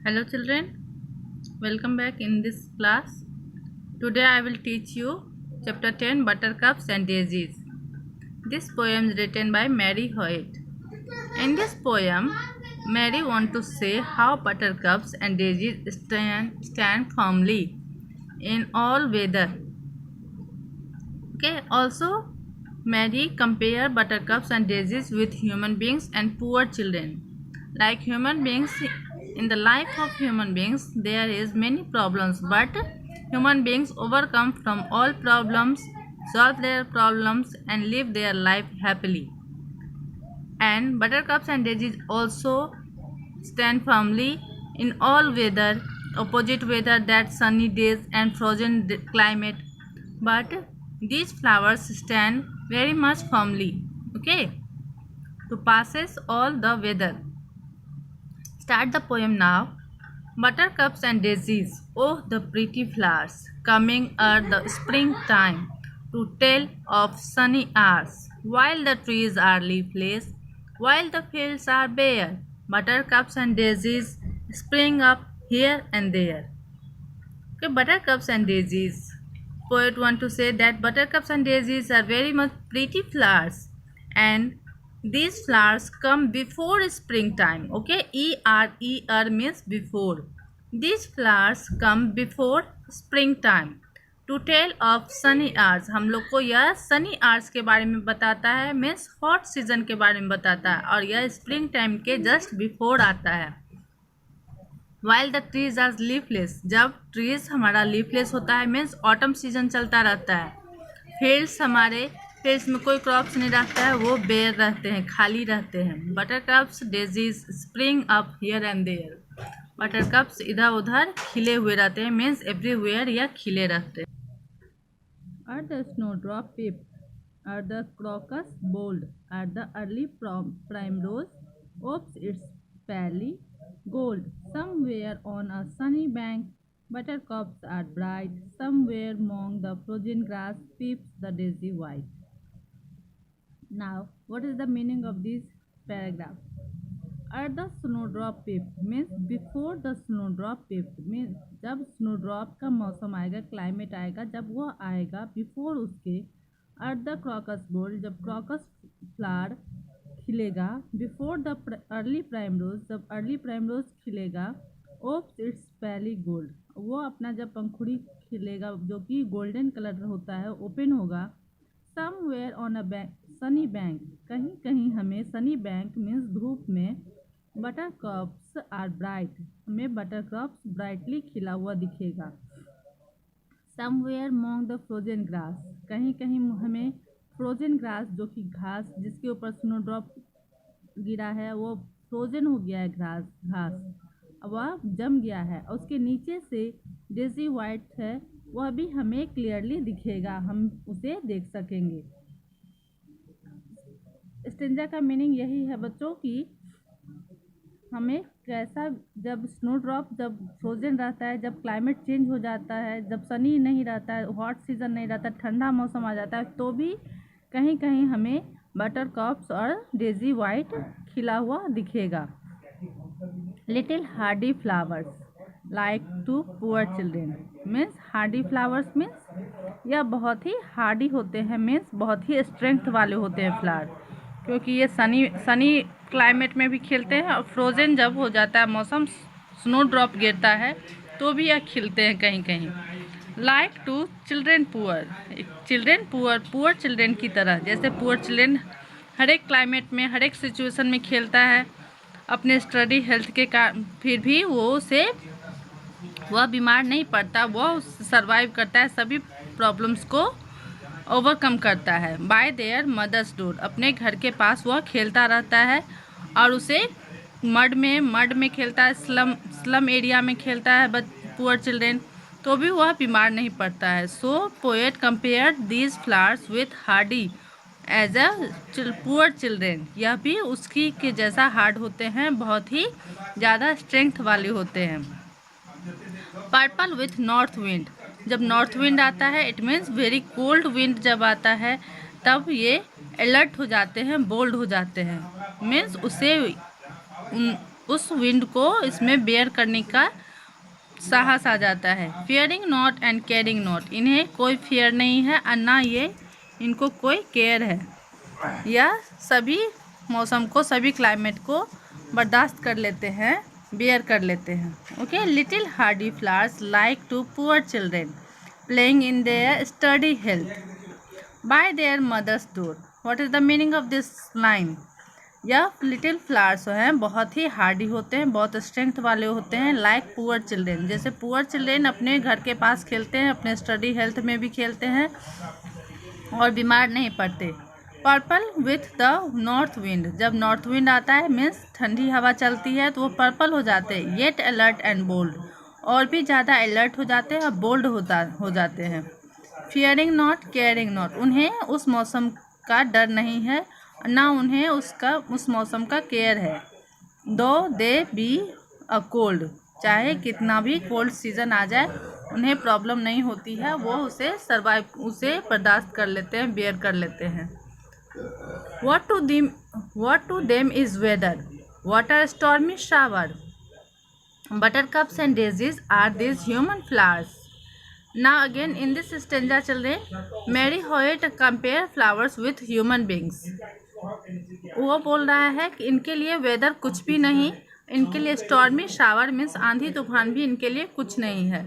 Hello children, welcome back in this class. Today I will teach you chapter 10 Buttercups and Daisies. This poem is written by Mary Hoyt. In this poem, Mary wants to say how buttercups and daisies stand firmly in all weather. Okay, also Mary compare buttercups and daisies with human beings and poor children. Like human beings, in the life of human beings there is many problems, but human beings overcome from all problems, solve their problems and live their life happily. And buttercups and daisies also stand firmly in all weather, opposite weather, that sunny days and frozen climate, but these flowers stand very much firmly, okay, to passes all the weather. Start the poem now. Buttercups and daisies, oh the pretty flowers, coming at the springtime to tell of sunny hours, while the trees are leafless, while the fields are bare, buttercups and daisies spring up here and there. Okay, buttercups and daisies. Poet want to say that buttercups and daisies are very much pretty flowers, and these flowers come before springtime. Okay, E-R means before. These flowers come before springtime to tell of sunny hours. हम लोग को यह sunny hours के बारे में बताता है, means hot season के बारे में बताता है, और यह spring time के just before आता है. While the trees are leafless, जब trees हमारा leafless होता है मीन्स ऑटम सीजन चलता रहता है. फील्ड्स हमारे फील्ड्स में कोई क्रॉप्स नहीं रहता है, वो बेयर रहते हैं, खाली रहते हैं. Buttercups daisies spring up here and there. Buttercups इधर उधर खिले हुए रहते हैं, मीन्स एवरीवेयर या खिले रहते हैं. Are the snowdrop pip, are the crocus bold, are the early primrose opes its pearly gold. Somewhere on a sunny bank, buttercups are bright. Somewhere among the frozen grass peeps the daisy white. Now, what is the meaning of this paragraph? Are the snowdrop peep means before the snowdrop peep means जब snowdrop का मौसम आएगा, climate आएगा, जब वो आएगा before उसके. At the crocus bold, जब crocus फ्लावर खिलेगा. बिफोर द अर्ली प्राइमरोज, जब अर्ली प्राइमरोज खिलेगा. ओप्स इट्स पहली गोल्ड, वो अपना जब पंखुड़ी खिलेगा जो कि गोल्डन कलर होता है, ओपन होगा. Somewhere on a Sunny bank, कहीं कहीं हमें सनी बैंक मीन्स धूप में. बटरकप्स आर ब्राइट, हमें बटरकप्स ब्राइटली खिला हुआ दिखेगा. Somewhere among the frozen grass, कहीं कहीं हमें फ्रोजन ग्रास जो कि घास जिसके ऊपर स्नोड्रॉप गिरा है वो फ्रोजन हो गया है, घास वह जम गया है. उसके नीचे से डेजी वाइट है, वह भी हमें क्लियरली दिखेगा, हम उसे देख सकेंगे. स्टेंजा का मीनिंग यही है बच्चों कि हमें कैसा, जब स्नोड्रॉप जब फ्रोजन रहता है, जब क्लाइमेट चेंज हो जाता है, जब सनी नहीं रहता है, हॉट सीजन नहीं रहता, ठंडा मौसम आ जाता है, तो भी कहीं कहीं हमें बटरकप्स और डेजी वाइट खिला हुआ दिखेगा. Little hardy flowers like to poor children means hardy flowers means यह बहुत ही हार्डी होते हैं, मीन्स बहुत ही स्ट्रेंथ वाले होते हैं फ्लावर, क्योंकि ये सनी क्लाइमेट में भी खिलते हैं, और फ्रोजन जब हो जाता है मौसम, स्नो ड्रॉप गिरता है तो भी यह खिलते हैं कहीं कहीं. Like to children poor children की तरह, जैसे पुअर चिल्ड्रेन हर एक क्लाइमेट में हर एक सिचुएशन में खेलता है अपने स्टडी हेल्थ के कारण, फिर भी वह बीमार नहीं पड़ता, वह सर्वाइव करता है, सभी प्रॉब्लम्स को ओवरकम करता है. बाय देयर मदर्स डोर, अपने घर के पास वह खेलता रहता है, और उसे मड में खेलता है, स्लम एरिया में खेलता है पुअर चिल्ड्रेन, तो भी वह बीमार नहीं पड़ता है. So poet compare these flowers with hardy as a poor children, यह भी उसकी के जैसा हार्ड होते हैं, बहुत ही ज़्यादा स्ट्रेंथ वाले होते हैं. पर्पल विथ नॉर्थ विंड, जब नॉर्थ विंड आता है it means very cold wind जब आता है, तब ये अलर्ट हो जाते हैं, बोल्ड हो जाते हैं, मीन्स उसे उस विंड को इसमें बेयर करने का साहस आ जाता है। Fearing not and caring not, इन्हें कोई फियर नहीं है और ना ये इनको कोई केयर है। यह सभी मौसम को, सभी क्लाइमेट को बर्दाश्त कर लेते हैं, बेयर कर लेते हैं। Okay, little hardy flowers like to poor children playing in their sturdy health by their mother's door. What is the meaning of this line? यह लिटिल फ्लावर्स हैं बहुत ही हार्डी होते हैं, बहुत स्ट्रेंथ वाले होते हैं, लाइक पुअर चिल्ड्रेन, जैसे पुअर चिल्ड्रेन अपने घर के पास खेलते हैं, अपने स्टडी हेल्थ में भी खेलते हैं और बीमार नहीं पड़ते। Purple with the north wind, जब नॉर्थ विंड आता है मीन्स ठंडी हवा चलती है तो वो पर्पल हो जाते हैं। येट अलर्ट एंड बोल्ड, और भी ज़्यादा अलर्ट हो जाते हैं और बोल्ड हो जाते हैं। फियरिंग नॉट केयरिंग नॉट, उन्हें उस मौसम का डर नहीं है, ना उन्हें उस मौसम का केयर है। दो दे बी अ कोल्ड, चाहे कितना भी कोल्ड सीजन आ जाए उन्हें प्रॉब्लम नहीं होती है, वो उसे बर्दाश्त कर लेते हैं, बेयर कर लेते हैं। What to them is weather? What are stormy shower? Buttercups and daisies are these human flowers. Now again in this stanza children, Mary Hoyt compare flowers with human beings. वो बोल रहा है कि इनके लिए वेदर कुछ भी नहीं, इनके लिए स्टॉर्मी शावर मीन्स आंधी तूफान भी इनके लिए कुछ नहीं है।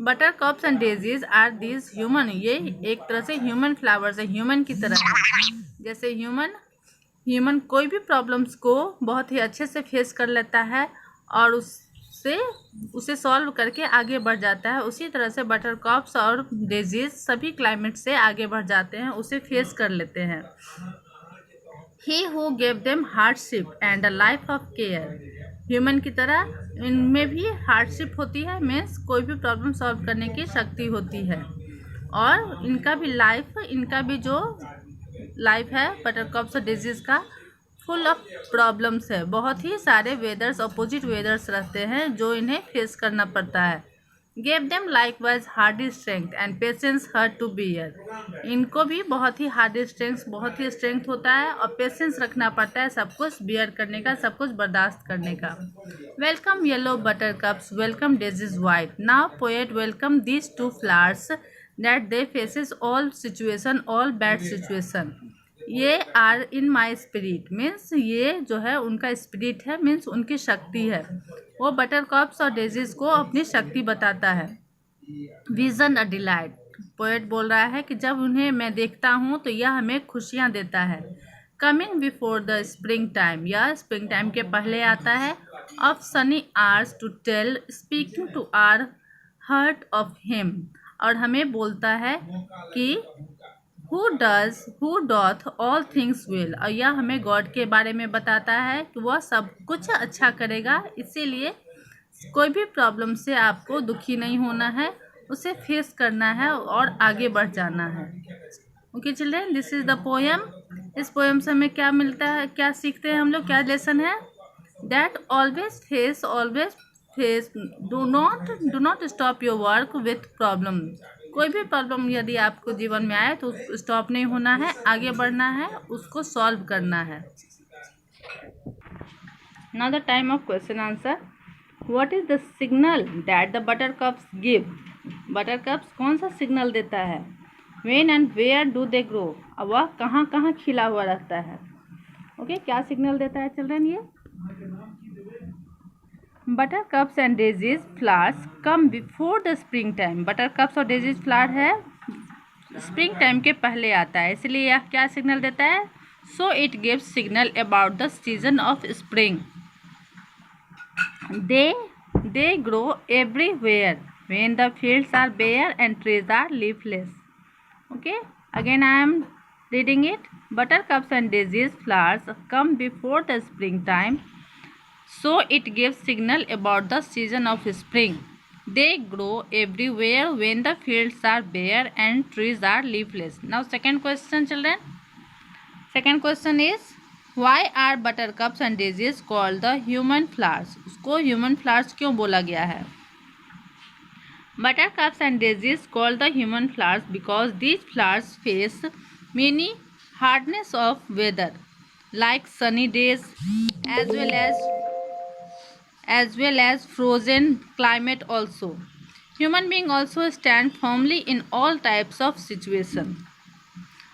Buttercups and daisies are these human, ये एक तरह से ह्यूमन फ्लावर्स है, ह्यूमन की तरह है। जैसे ह्यूमन कोई भी प्रॉब्लम्स को बहुत ही अच्छे से फेस कर लेता है और उसे सॉल्व करके आगे बढ़ जाता है, उसी तरह से बटर कप्स और डेजीज सभी क्लाइमेट से आगे बढ़ जाते हैं, उसे फेस कर लेते हैं। He who gave them hardship and a life of care, human की तरह इनमें भी हार्डशिप होती है, मीन्स कोई भी प्रॉब्लम सॉल्व करने की शक्ति होती है, और इनका भी जो लाइफ है बटरकप्स और डेजीज का फुल ऑफ प्रॉब्लम्स है। बहुत ही सारे वेदर्स, अपोजिट वेदर्स रहते हैं जो इन्हें फेस करना पड़ता है। Gave them likewise hardy strength and patience her to bear, इनको भी बहुत ही हार्डी स्ट्रेंथ होता है और पेशेंस रखना पड़ता है सब कुछ बियर करने का, सब कुछ बर्दाश्त करने का। Welcome yellow buttercups, welcome daisies white, now poet welcome these two flowers that they faces all situation, all bad situation. ये are in my spirit, means ये जो है उनका स्पिरिट है, मीन्स उनकी शक्ति है। वो बटर कप्स और डेजीज को अपनी शक्ति बताता है। विजन अ डिलाइट, पोएट बोल रहा है कि जब उन्हें मैं देखता हूँ तो यह हमें खुशियाँ देता है। Coming before the spring time, यह स्प्रिंग टाइम के पहले आता है। Of sunny hours to tell, speaking to our heart of him, और हमें बोलता है कि who doth all things well, और यह हमें गॉड के बारे में बताता है कि वह सब कुछ अच्छा करेगा, इसीलिए कोई भी प्रॉब्लम से आपको दुखी नहीं होना है, उसे फेस करना है और आगे बढ़ जाना है। Okay children, this is the poem. इस पोएम से हमें क्या मिलता है, क्या सीखते हैं हम लोग, क्या लेसन है? That always face, do not stop your work with problem. कोई भी प्रॉब्लम यदि आपको जीवन में आए तो स्टॉप नहीं होना है, आगे बढ़ना है, उसको सॉल्व करना है। Now the time of question answer. What is the signal that the buttercups give? Buttercups कौन सा सिग्नल देता है? When and where do they grow, अब वह कहाँ कहाँ खिला हुआ रहता है? ओके, क्या सिग्नल देता है चिल्ड्रन ये? Buttercups and daisies flowers come before the spring time, buttercups और डेजीज फ्लावर है स्प्रिंग टाइम के पहले आता है, इसलिए यह क्या सिग्नल देता है? So it gives signal about the season of spring. They grow everywhere when the fields are bare and trees are leafless. Okay, again I am reading it. Buttercups and daisies flowers come before the spring time, so it gives signal about the season of spring. They grow everywhere when the fields are bare and trees are leafless. Now second question children. Second question is, why are buttercups and daisies called the human flowers? उसको human flowers क्यों बोला गया है? Buttercups and daisies called the human flowers because these flowers face many hardness of weather like sunny days as well as as well as frozen climate also. Human being also stand firmly in all types of situation.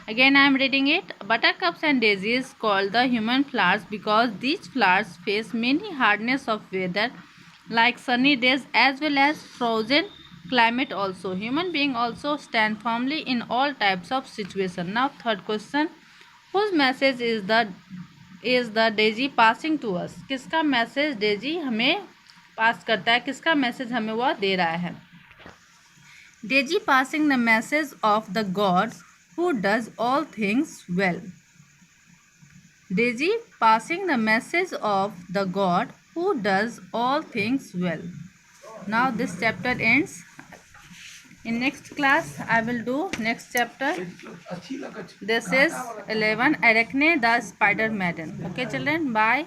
Again I am reading it. Buttercups and daisies called the human flowers because these flowers face many hardness of weather like sunny days as well as frozen climate also. Human being also stand firmly in all types of situation. Now third question. Whose message is the daisy passing to us? किसका message Daisy हमें पास करता है, किसका message हमें वह दे रहा है? Daisy passing the message of the God who does all things well. Daisy passing the message of the God who does all things well. Now this chapter ends. In next class I will do next chapter. This is 11, Arachne the Spider Maiden. Okay children, bye.